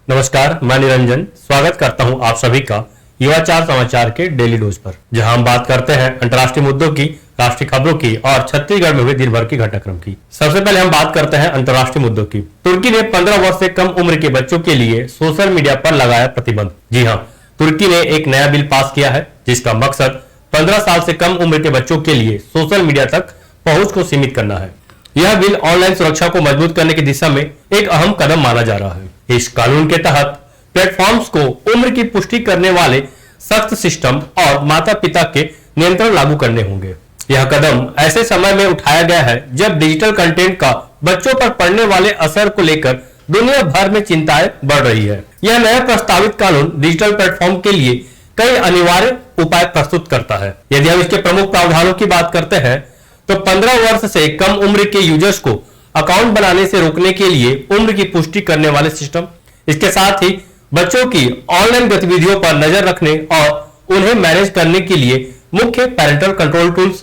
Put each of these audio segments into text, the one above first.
नमस्कार, मैं निरंजन स्वागत करता हूं आप सभी का युवाचार समाचार के डेली डोज पर, जहां हम बात करते हैं अंतर्राष्ट्रीय मुद्दों की, राष्ट्रीय खबरों की और छत्तीसगढ़ में हुए दिन भर की घटनाक्रम की। सबसे पहले हम बात करते हैं अंतर्राष्ट्रीय मुद्दों की। तुर्की ने 15 वर्ष से कम उम्र के बच्चों के लिए सोशल मीडिया पर लगाया प्रतिबंध। जी हाँ, तुर्की ने एक नया बिल पास किया है जिसका मकसद 15 साल से कम उम्र के बच्चों के लिए सोशल मीडिया तक पहुंच को सीमित करना है। यह बिल ऑनलाइन सुरक्षा को मजबूत करने की दिशा में एक अहम कदम माना जा रहा है। इस कानून के तहत प्लेटफॉर्म्स को उम्र की पुष्टि करने वाले सख्त सिस्टम और माता पिता के नियंत्रण लागू करने होंगे। यह कदम ऐसे समय में उठाया गया है जब डिजिटल कंटेंट का बच्चों पर पड़ने वाले असर को लेकर दुनिया भर में चिंताएं बढ़ रही है। यह नया प्रस्तावित कानून डिजिटल प्लेटफॉर्म के लिए कई अनिवार्य उपाय प्रस्तुत करता है। यदि हम इसके प्रमुख प्रावधानों की बात करते हैं तो 15 वर्ष से कम उम्र के यूजर्स को अकाउंट बनाने से रोकने के लिए उम्र की पुष्टि करने वाले सिस्टम, इसके साथ ही बच्चों की ऑनलाइन गतिविधियों पर नजर रखने और उन्हें मैनेज करने के लिए मुख्य पैरेंटल कंट्रोल टूल्स,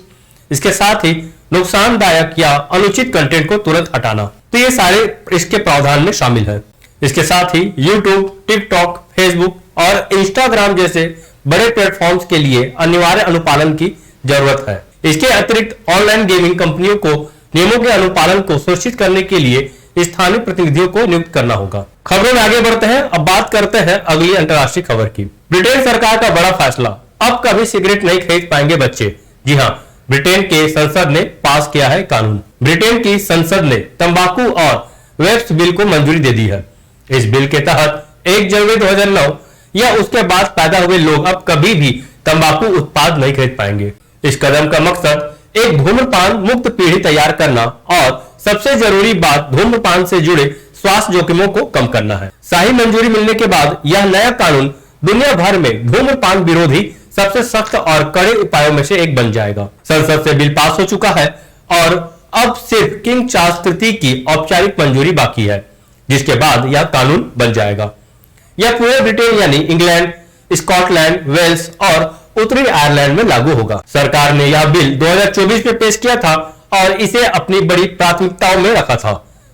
इसके साथ ही नुकसानदायक या अनुचित कंटेंट को तुरंत हटाना, तो ये सारे इसके प्रावधान में शामिल है। इसके साथ ही YouTube, TikTok, Facebook और Instagram जैसे बड़े प्लेटफॉर्म्स के लिए अनिवार्य अनुपालन की जरूरत है। इसके अतिरिक्त ऑनलाइन गेमिंग कंपनियों को नियमों के अनुपालन को सुनिश्चित करने के लिए स्थानीय प्रतिनिधियों को नियुक्त करना होगा। खबरों में आगे बढ़ते हैं। अब बात करते हैं अगली अंतर्राष्ट्रीय खबर की। ब्रिटेन सरकार का बड़ा फैसला, अब कभी सिगरेट नहीं खरीद पाएंगे बच्चे। जी हां, ब्रिटेन के संसद ने पास किया है कानून। ब्रिटेन की संसद ने तंबाकू और वेप्स बिल को मंजूरी दे दी है। इस बिल के तहत 1 जनवरी 2009 या उसके बाद पैदा हुए लोग अब कभी भी तंबाकू उत्पाद नहीं खरीद पाएंगे। इस कदम का मकसद एक धूम्रपान मुक्त पीढ़ी तैयार करना और सबसे जरूरी बात धूम्रपान से जुड़े स्वास्थ्य जोखिमों को कम करना है। सही मंजूरी मिलने के बाद यह नया कानून दुनिया भर में धूम्रपान विरोधी सबसे सख्त और कड़े उपायों में से एक बन जाएगा। संसद से बिल पास हो चुका है और अब सिर्फ किंग चार्ल्स तृतीय की औपचारिक मंजूरी बाकी है, जिसके बाद यह कानून बन जाएगा। यह पूरे ब्रिटेन यानी इंग्लैंड, स्कॉटलैंड, वेल्स और उत्तरी आयरलैंड में लागू होगा। सरकार ने यह बिल 2024 में पेश किया था और इसे अपनी बड़ी प्राथमिकताओं में रखा था।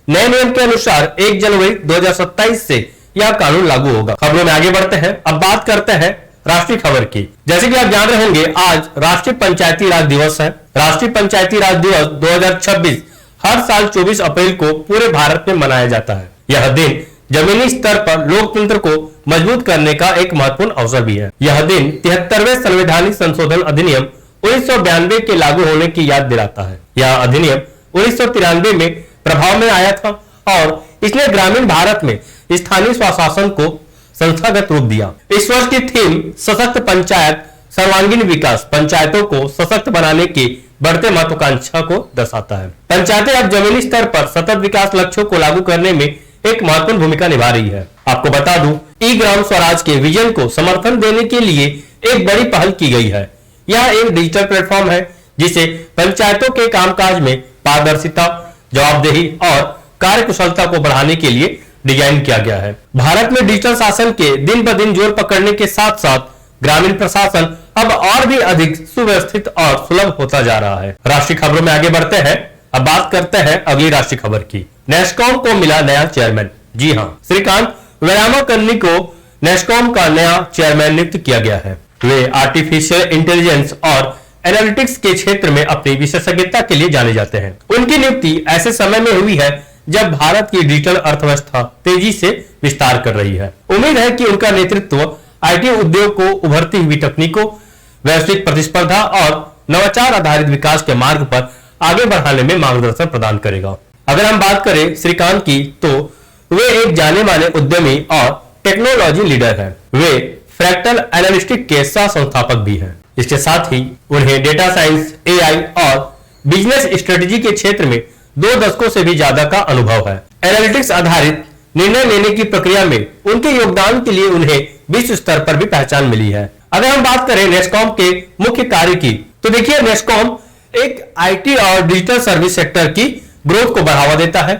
नए नियम के अनुसार 1 जनवरी 2027 से यह कानून लागू होगा। खबरों में आगे बढ़ते हैं। अब बात करते हैं राष्ट्रीय खबर की। जैसे कि आप जान रहे होंगे, आज राष्ट्रीय पंचायती राज दिवस है। राष्ट्रीय पंचायती राज दिवस 2026 हर साल 24 अप्रैल को पूरे भारत में मनाया जाता है। यह दिन जमीनी स्तर पर लोकतंत्र को मजबूत करने का एक महत्वपूर्ण अवसर भी है। यह दिन 73वें संवैधानिक संशोधन अधिनियम 1992 के लागू होने की याद दिलाता है। यह अधिनियम 1993 में प्रभाव में आया था और इसने ग्रामीण भारत में स्थानीय स्वशासन को संस्थागत रूप दिया। इस वर्ष की थीम सशक्त पंचायत सर्वांगीण विकास, पंचायतों को सशक्त बनाने की बढ़ते महत्वाकांक्षा को दर्शाता है। पंचायतें अब जमीनी स्तर पर सतत विकास लक्ष्यों को लागू करने में एक महत्वपूर्ण भूमिका निभा रही है। आपको बता दूं, ई ग्राम स्वराज के विजन को समर्थन देने के लिए एक बड़ी पहल की गई है। यह एक डिजिटल प्लेटफॉर्म है जिसे पंचायतों के कामकाज में पारदर्शिता, जवाबदेही और कार्यकुशलता को बढ़ाने के लिए डिजाइन किया गया है। भारत में डिजिटल शासन के दिन ब दिन जोर पकड़ने के साथ साथ ग्रामीण प्रशासन अब और भी अधिक सुव्यवस्थित और सुलभ होता जा रहा है। राष्ट्रीय खबरों में आगे बढ़ते हैं। अब बात करते हैं अगली राष्ट्रीय खबर की। नेस्कॉम को मिला नया चेयरमैन। जी हां, श्रीकांत वेलामकन्नी को नेस्कॉम का नया चेयरमैन नियुक्त किया गया है। वे आर्टिफिशियल इंटेलिजेंस और एनालिटिक्स के क्षेत्र में अपनी विशेषज्ञता के लिए जाने जाते हैं। उनकी नियुक्ति ऐसे समय में हुई है जब भारत की डिजिटल अर्थव्यवस्था तेजी से विस्तार कर रही है। उम्मीद है कि उनका नेतृत्व आईटी उद्योग को उभरती हुई तकनीकों, वैश्विक प्रतिस्पर्धा और नवाचार आधारित विकास के मार्ग पर आगे बढ़ाने में मार्गदर्शन प्रदान करेगा। अगर हम बात करें श्रीकांत की, तो वे एक जाने माने उद्यमी और टेक्नोलॉजी लीडर हैं। वे फ्रैक्टल एनालिटिक्स के सह संस्थापक भी हैं। इसके साथ ही उन्हें डेटा साइंस, एआई और बिजनेस स्ट्रेटेजी के क्षेत्र में 2 दशकों से भी ज्यादा का अनुभव है। एनालिटिक्स आधारित निर्णय लेने की प्रक्रिया में उनके योगदान के लिए उन्हें विश्व स्तर पर भी पहचान मिली है। अगर हम बात करें नेस्कॉम के मुख्य कार्य की, तो देखिए, नेस्कॉम एक आईटी और डिजिटल सर्विस सेक्टर की ग्रोथ को बढ़ावा देता है।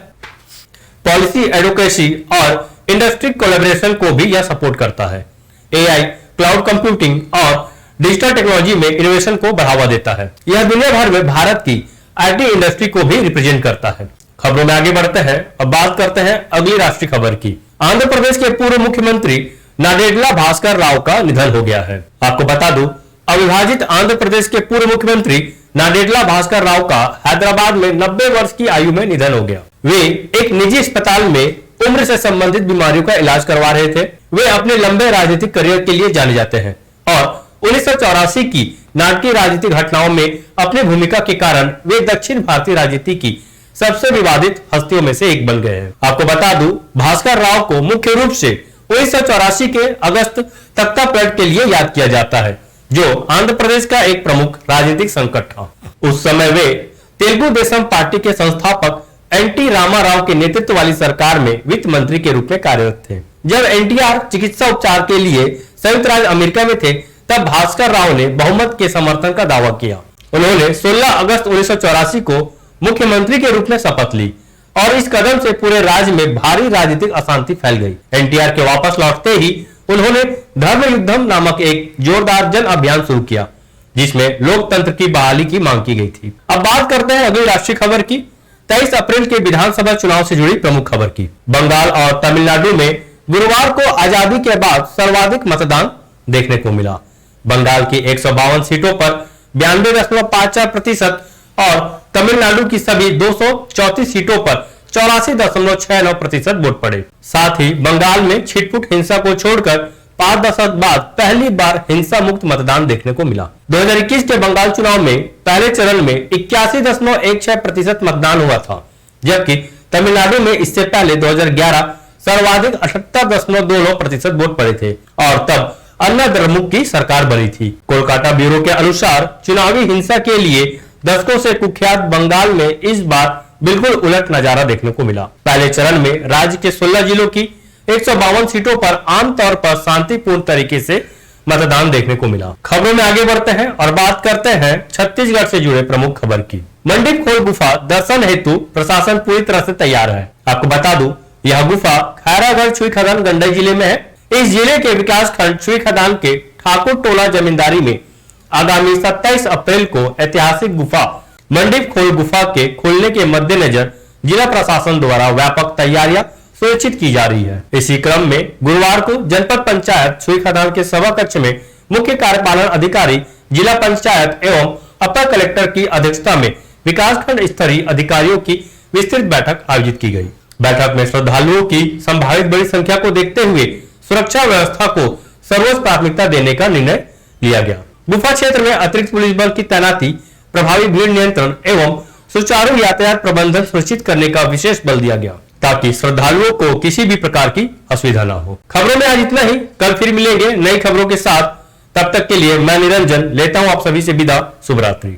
पॉलिसी एडवोकेसी और इंडस्ट्री कोलैबोरेशन को भी यह सपोर्ट करता है। एआई, क्लाउड कंप्यूटिंग और डिजिटल टेक्नोलॉजी में इनोवेशन को बढ़ावा देता है। यह दुनिया भर में भारत की आईटी इंडस्ट्री को भी रिप्रेजेंट करता है। खबरों में आगे बढ़ते हैं। अब बात करते हैं अगली राष्ट्रीय खबर की। आंध्र प्रदेश के पूर्व मुख्यमंत्री नादेड्ला भास्कर राव का निधन हो गया है। आपको बता दूं, अविभाजित आंध्र प्रदेश के पूर्व मुख्यमंत्री नादेड्ला भास्कर राव का हैदराबाद में 90 वर्ष की आयु में निधन हो गया। वे एक निजी अस्पताल में उम्र से संबंधित बीमारियों का इलाज करवा रहे थे। वे अपने लंबे राजनीतिक करियर के लिए जाने जाते हैं और 1984 की नाटकीय राजनीतिक घटनाओं में अपनी भूमिका के कारण वे दक्षिण भारतीय राजनीति की सबसे विवादित हस्तियों में से एक बन गए हैं। आपको बता दूं, भास्कर राव को मुख्य रूप से 1984 के अगस्त तख्ता पलट के लिए याद किया जाता है, जो आंध्र प्रदेश का एक प्रमुख राजनीतिक संकट था। उस समय वे तेलुगु देशम पार्टी के संस्थापक एनटी रामाराव के नेतृत्व वाली सरकार में वित्त मंत्री के रूप में कार्यरत थे। जब एनटीआर चिकित्सा उपचार के लिए संयुक्त राज्य अमेरिका में थे, तब भास्कर राव ने बहुमत के समर्थन का दावा किया। उन्होंने 16 अगस्त 1984 को मुख्यमंत्री के रूप में शपथ ली और इस कदम से पूरे राज्य में भारी राजनीतिक अशांति फैल गई। एनटीआर के वापस लौटते ही उन्होंने धर्म युद्धम नामक एक जोरदार जन अभियान शुरू किया, जिसमें लोकतंत्र की बहाली की मांग की गई थी। अब बात करते हैं अगली राष्ट्रीय खबर की। 23 अप्रैल के विधानसभा चुनाव से जुड़ी प्रमुख खबर की। बंगाल और तमिलनाडु में गुरुवार को आजादी के बाद सर्वाधिक मतदान देखने को मिला। बंगाल की 152 सीटों पर 92.54% और तमिलनाडु की सभी 234 सीटों पर 84.69% वोट पड़े। साथ ही बंगाल में छिटपुट हिंसा को छोड़कर 5 दशक बाद पहली बार हिंसा मुक्त मतदान देखने को मिला। 2021 के बंगाल चुनाव में पहले चरण में 81.16% मतदान हुआ था, जबकि तमिलनाडु में इससे पहले 2011 सर्वाधिक 78.29% वोट पड़े थे और तब अन्ना द्रमुक की सरकार बनी थी। कोलकाता ब्यूरो के अनुसार चुनावी हिंसा के लिए दशकों से कुख्यात बंगाल में इस बार बिल्कुल उलट नजारा देखने को मिला। पहले चरण में राज्य के 16 जिलों की 152 सीटों पर आमतौर पर शांतिपूर्ण तरीके से मतदान देखने को मिला। खबरों में आगे बढ़ते हैं और बात करते हैं छत्तीसगढ़ से जुड़े प्रमुख खबर की। मंडीप खोल गुफा दर्शन हेतु प्रशासन पूरी तरह से तैयार है। आपको बता दूं, यह गुफा खैरागढ़ छुई खदान गंडई जिले में है। इस जिले के विकास खंड छुई खदान के ठाकुर टोला जमींदारी में आगामी 27 अप्रैल को ऐतिहासिक गुफा मंडीप खोल गुफा के खोलने के मद्देनजर जिला प्रशासन द्वारा व्यापक तैयारियां सुनिश्चित की जा रही है। इसी क्रम में गुरुवार को जनपद पंचायत छुई खदान के सभा कक्ष में मुख्य कार्यपालन अधिकारी, जिला पंचायत एवं अपर कलेक्टर की अध्यक्षता में विकासखंड स्तरीय अधिकारियों की विस्तृत बैठक आयोजित की गई। बैठक में श्रद्धालुओं की संभावित बड़ी संख्या को देखते हुए सुरक्षा व्यवस्था को सर्वोच्च प्राथमिकता देने का निर्णय लिया गया। गुफा क्षेत्र में अतिरिक्त पुलिस बल की तैनाती, प्रभावी भीड़ नियंत्रण एवं सुचारू यातायात प्रबंधन सुनिश्चित करने का विशेष बल दिया गया, ताकि श्रद्धालुओं को किसी भी प्रकार की असुविधा न हो। खबरों में आज इतना ही। कल फिर मिलेंगे नई खबरों के साथ। तब तक के लिए मैं निरंजन लेता हूं आप सभी से विदा। शुभ रात्रि।